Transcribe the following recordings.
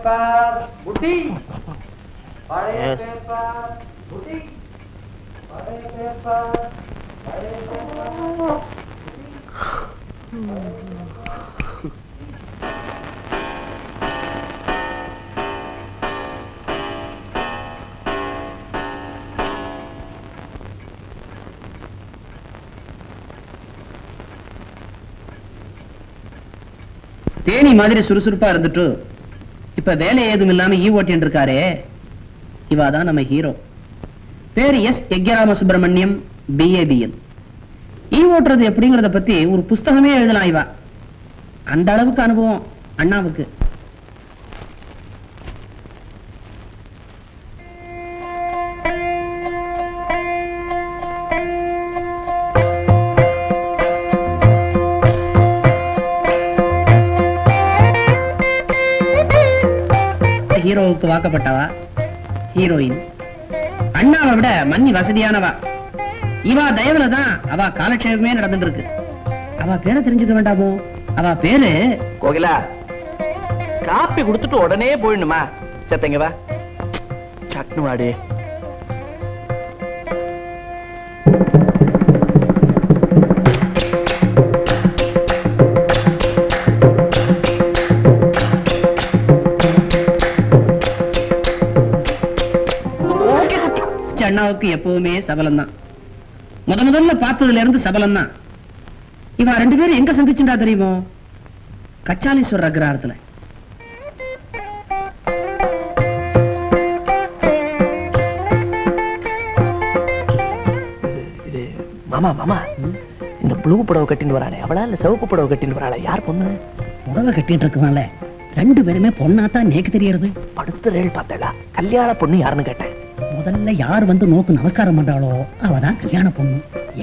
Paper புட்டி பழைய paper புட்டி பழைய paper பழைய பேப்பர் தேனி மாதிரி சுறுசுறுப்பா இருந்துட்டு இப்ப வேலை ஏதும் இல்லாம ஓட்டின்னு இருக்காரே, இவாதான் நம்ம ஹீரோ. பேரு எஸ் எக்யராம சுப்பிரமணியம், BABL. ஓட்டுறது எப்படிங்கறத பத்தி ஒரு புஸ்தகமே எழுதலாம் இவா. அந்த அளவுக்கு அனுபவம் அண்ணாவுக்கு. ஹீரோவுக்கு வாக்கப்பட்டவா ஹீரோயின். அண்ணாவை விட மன்னி வசதியானவா. இவா தயவுலதான் அவ காலட்சேபமே நடந்துட்டு இருக்கு. அவ பேரை தெரிஞ்சுக்க வேண்டாமோ? அவ பேரு கோகிலா. காப்பி குடுத்துட்டு உடனே போயிடணுமா? சத்தங்க வா, சட்னு வாடி. அண்ணாவுக்கு எப்பவுமே சபலம் தான். முதல்ல பார்த்ததுல இருந்து சபலம் தான். இவா ரெண்டு பேரும் எங்க சந்திச்சுட்டா தெரியுமோ? கச்சாலீஸ்வரர் அக்ரஹாரத்துல. மாமா மாமா, இந்த ப்ளூ புடவை கட்டிட்டு வரானே அவளா இல்ல சிவப்பு புடவை கட்டிட்டு வராளா? யார் பொண்ணு? புடவை கட்டிட்டு இருக்கனால ரெண்டு பேருமே பொண்ணாத்தான் நேக்கு தெரியறது. படுத்து ரேல் பார்த்தா கல்யாண பொண்ணு யாருன்னு கேட்டேன். முதல்ல யார் வந்து நோக்கு நமஸ்காரம் பண்றாளோ அவதான் கல்யாண பொண்ணு.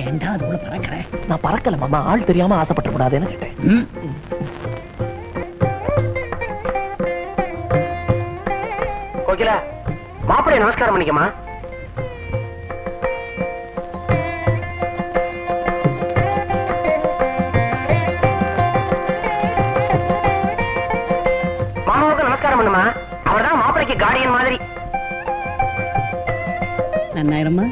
ஏண்டா அதோட பறக்கிற? நான் பறக்கல மாமா, ஆள் தெரியாம ஆசைப்பட்ட கூடாதுன்னு கேட்டேன். கோகிலா, மாப்பிள்ளைய நமஸ்காரம் பண்ணிக்கமா. மாமாவுக்கு நமஸ்காரம் பண்ணுமா. அவர்தான் மாப்பிள்ளைக்கு கார்டியன் மாதிரி. நன்னாயிரம்மா.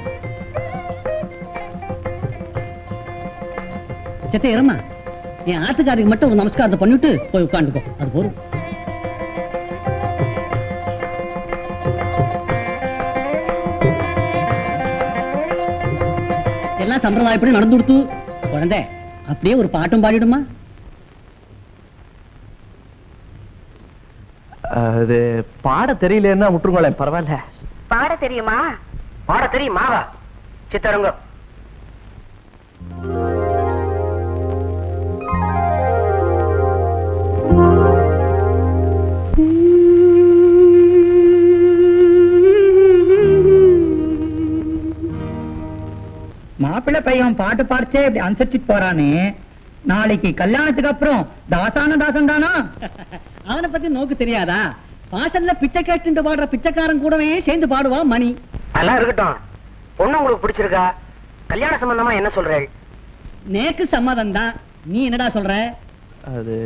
சத்த இரம்மா, என் ஆத்துக்காரிக்கு மட்டும் ஒரு நமஸ்காரத்தை பண்ணிட்டு போய் உட்காந்துக்கோ. அது போதும். எல்லாம் சம்பிரதாயப்படி நடந்து கொடுத்து குழந்தை அப்படியே ஒரு பாட்டும் பாடிடுமா. அது பாட தெரியலன்னா விட்டுருங்களேன், பரவாயில்ல. பாட தெரியுமா? பாட தெரியுமாவா? சித்தருங்க. மாப்பிள்ளை பையன் பாட்டு பாடிச்சே இப்படி அனுசரிச்சுட்டு போறானே, நாளைக்கு கல்யாணத்துக்கு அப்புறம் தாசான தாசன் தானா? அவனை பத்தி நோக்கு தெரியாதா? வாசல்ல பிச்சை கேட்டு பாடுற பிச்சைக்காரன் கூடவே சேர்ந்து பாடுவா மணி. அதெல்லாம் இருக்கட்டும். பொண்ணு உங்களுக்கு பிடிச்சிருக்கா? கல்யாண சம்பந்தமா என்ன சொல்ற? நேக்கு சம்மதம் தான். நீ என்னடா சொல்ற? அது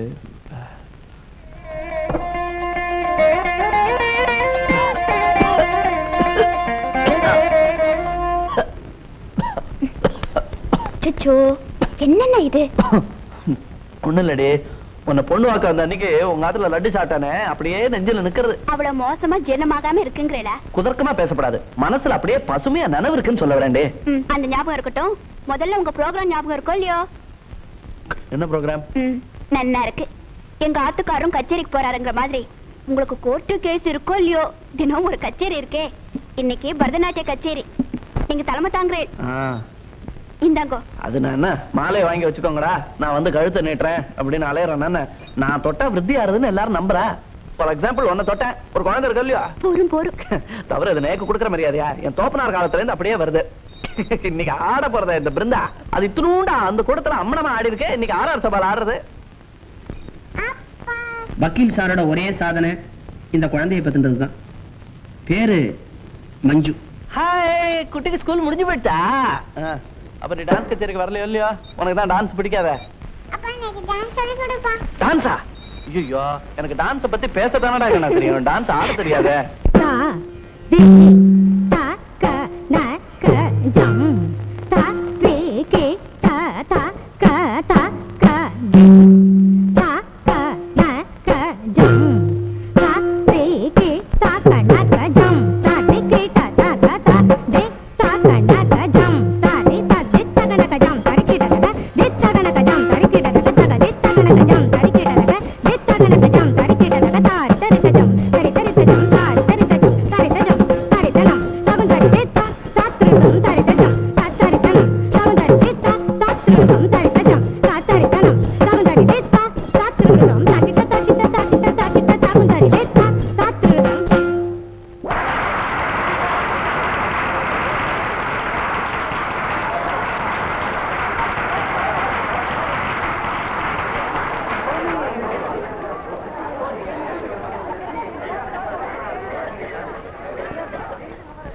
என்னென்ன இது? ஒண்ணு இல்லடி, உன்னை பொண்ணு வாக்க வந்த அன்னைக்கு உங்க ஆத்துல லட்டு சாட்டானே அப்படியே நெஞ்சில நிக்கிறது. அவ்வளவு மோசமா ஜீரணமாகாம இருக்குங்கறடா. குதர்க்கமா பேசப்படாது. மனசுல அப்படியே பசுமையா நனவு இருக்குன்னு சொல்ல வரேன்டே. அந்த ஞாபகம் இருக்கட்டும். முதல்ல உங்க ப்ரோகிராம் ஞாபகம் இருக்கோ இல்லையோ? என்ன ப்ரோகிராம்? நன்னா இருக்கு. எங்க ஆத்துக்காரும் கச்சேரிக்கு போறாருங்கிற மாதிரி உங்களுக்கு கோர்ட்டு கேஸ் இருக்கோ இல்லையோ? தினம் ஒரு கச்சேரி இருக்கே. இன்னைக்கு பரதநாட்டிய கச்சேரி. நீங்க தலைமை தாங்குறேன். இந்தாங்கோ. அது நான் என்ன மாலையை வாங்கி வச்சுக்கோங்கடா, நான் வந்து கழுத்தை நீட்டுறேன் அப்படின்னு அலையறேன். நான் தொட்டா விருத்தி ஆறுதுன்னு எல்லாரும் நம்புறா. ஃபார் எக்ஸாம்பிள் உன்னை தொட்டேன், ஒரு குழந்தை இருக்கு இல்லையா? போரும் தவிர இது நேக்கு கொடுக்குற மரியாதையா? என் தோப்பனார் காலத்துல இருந்து அப்படியே வருது. இன்னைக்கு ஆட போறத இந்த பிருந்தா, அது இத்தினூண்டா அந்த கூடத்துல அம்மனமா ஆடி இருக்கு. இன்னைக்கு ஆர்ஆர் சபால் ஆடுறது. வக்கீல் சாரோட ஒரே சாதனை இந்த குழந்தையை பத்தின்றதுதான். பேரு மஞ்சு. ஹாய், குட்டிக்கு ஸ்கூல் முடிஞ்சு போயிட்டா? அப்ப நீ டான்ஸ் கச்சேரிக்கு வரலையோ இல்லையோ? உனக்கு தான் டான்ஸ் பிடிக்காத? டான்ஸா? ஐயோ எனக்கு டான்ஸ் பத்தி பேசதானடா எனக்கு தெரியும், டான்ஸ் ஆட தெரியாதே.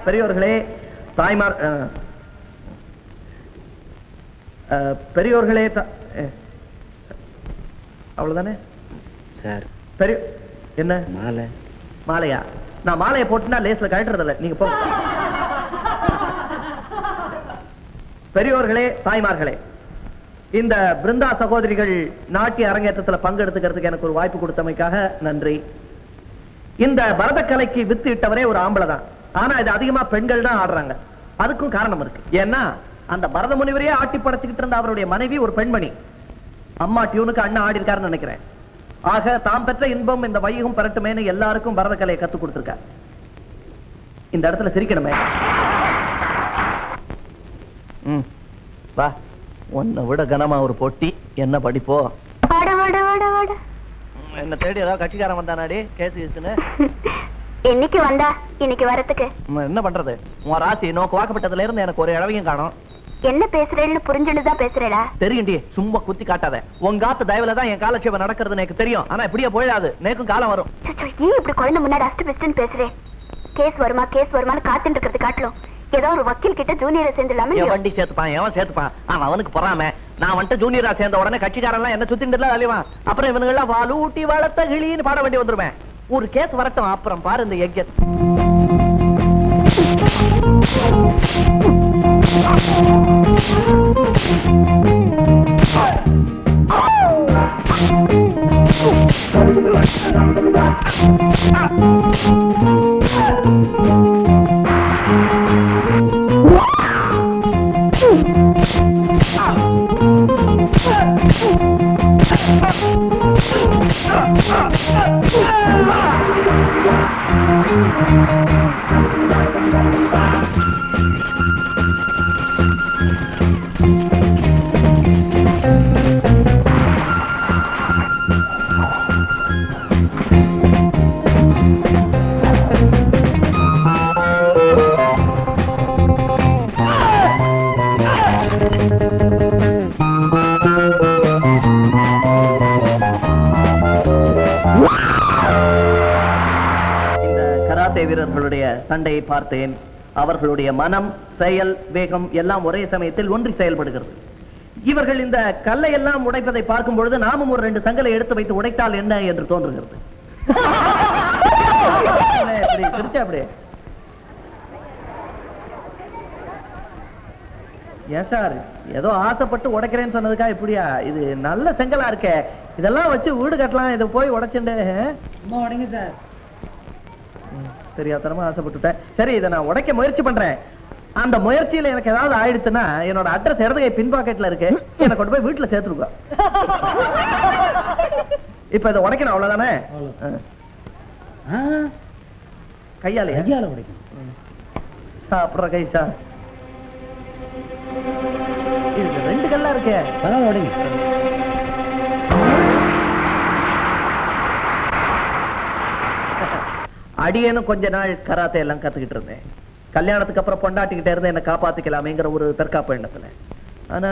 பெரியோர்களே, தாய்மார், பெரியோர்களே, அவ்வளவுதானே சார்? என்ன மாலை? மாலையா? நான் மாலையை போட்டுனா லேஸ்ல கழட்டுறதில்ல, நீங்க போ. பெரியோர்களே, தாய்மார்களே, இந்த பிருந்தா சகோதரிகள் நாட்டிய அரங்கேற்றத்தில் பங்கெடுத்துக்கிறதுக்கு எனக்கு ஒரு வாய்ப்பு கொடுத்தமைக்காக நன்றி. இந்த பரதக்கலைக்கு வித்து இட்டவரே ஒரு ஆம்பளை தான். ஆனா இது அதிகமா பெண்கள் தான் ஆடுறாங்க. அதுக்கும் காரணம் இருக்கு. ஏன்னா அந்த பரத முனிவரையே ஆட்டி படைச்சுக்கிட்டு இருந்த அவருடைய மனைவி ஒரு பெண்மணி. அம்மா டியூனுக்கு அண்ணா ஆடி இருக்காருன்னு நினைக்கிறேன். ஆக தாம் பெற்ற இன்பம் இந்த வையகம் பெறட்டுமேனு எல்லாருக்கும் பரதக்கலையை கத்துக் கொடுத்திருக்கார். இந்த இடத்துல சிரிக்கணுமே. வா, உன்னை விட கனமா ஒரு பொட்டி, என்ன படிப்போ? என்ன தேடி ஏதாவது கட்சிக்காரன் வந்தானாடி கேசுன்னு? என்னைக்கு வந்தா இன்னைக்கு வரதுக்கு என்ன பண்றது? உன் ராசி நோக்கு வாக்கப்பட்டதுல இருந்து எனக்கு ஒரு இழவையும் காணும். என்ன பேசுறேன்னு புரிஞ்சுதான் பேசுறேடா? தெரியும்டி, சும்மா குத்தி காட்டாத. உங்க ஆத்து தயவுல தான் என் காலட்சேபம் நடக்கிறது எனக்கு தெரியும். ஆனா இப்படியே போயிடாது, நேக்கும் காலம் வரும். ஏன் இப்படி குழந்தை முன்னாடி அஸ்ட் பெஸ்ட்னு பேசுறேன்? கேஸ் வருமா கேஸ் வருமானு காத்துட்டு இருக்கிறது காட்டலும் ஏதோ ஒரு வக்கீல் கிட்ட ஜூனியரை சேர்ந்துலாமே. என் வண்டி சேர்த்துப்பான், எவன் சேர்த்துப்பான்? அவனுக்கு பொறாம. நான் வந்துட்டு ஜூனியரா சேர்ந்த உடனே கட்சிக்காரெல்லாம் என்ன சுத்திட்டு அழிவான். அப்புறம் இவனுங்க எல்லாம் வாலூட்டி வளர்த்த கிளின்னு பாட வேண்டி வந்துருவேன். ஒரு கேஸ் வரட்டும், அப்புறம் பாரு இந்த எக்கெட். வீரர்களுடைய சண்டையை பார்த்தேன். அவர்களுடைய மனம், செயல், வேகம் எல்லாம் ஒரே சமயத்தில் ஒன்றி செயல்படுகிறது. இவர்கள் இந்த கல்லை எல்லாம் உடைப்பதை பார்க்கும் பொழுது நாமும் ஒரு 2 சங்கலை எடுத்து வைத்து உடைத்தால் என்ன என்று தோன்றுகிறது. ஏன் சார், ஏதோ ஆசைப்பட்டு உடைக்கிறேன்னு சொன்னதுக்கா இப்படியா? இது நல்ல செங்கலா இருக்கே, இதெல்லாம் வச்சு வீடு கட்டலாம். இதை போய் உடைச்சுண்டு உடைங்க சார். தெரியாதனமா ஆசைப்பட்டுட்டேன். சரி, இதை நான் உடைக்க முயற்சி பண்றேன். அந்த முயற்சியில எனக்கு ஏதாவது ஆயிடுச்சுன்னா என்னோட அட்ரஸ் இடதுகை பின் பாக்கெட்ல இருக்கு, என்ன கொண்டு போய் வீட்டுல சேர்த்துருக்கோம். இப்ப இதை உடைக்கணும், அவ்வளவுதானே? கையால உடைக்கணும். சாப்பிடுற கை சார். இதுக்கு 2 கல்லா இருக்கே, பரவாயில்ல உடைங்க. அடியேனும் கொஞ்ச நாள் கராத்தே எல்லாம் கத்துக்கிட்டு இருந்தேன். கல்யாணத்துக்கு அப்புறம் பொண்டாட்டிக்கிட்டே இருந்து என்ன காப்பாத்திக்கலாமேங்கிற ஒரு தற்காப்பு எண்ணத்துல. ஆனா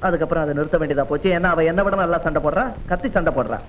அதுக்கப்புறம் அதை நிறுத்த வேண்டியதா போச்சு. ஏன்னா அவ என்ன விட நல்லா சண்டை போடுறா, கத்தி சண்டை போடுறா.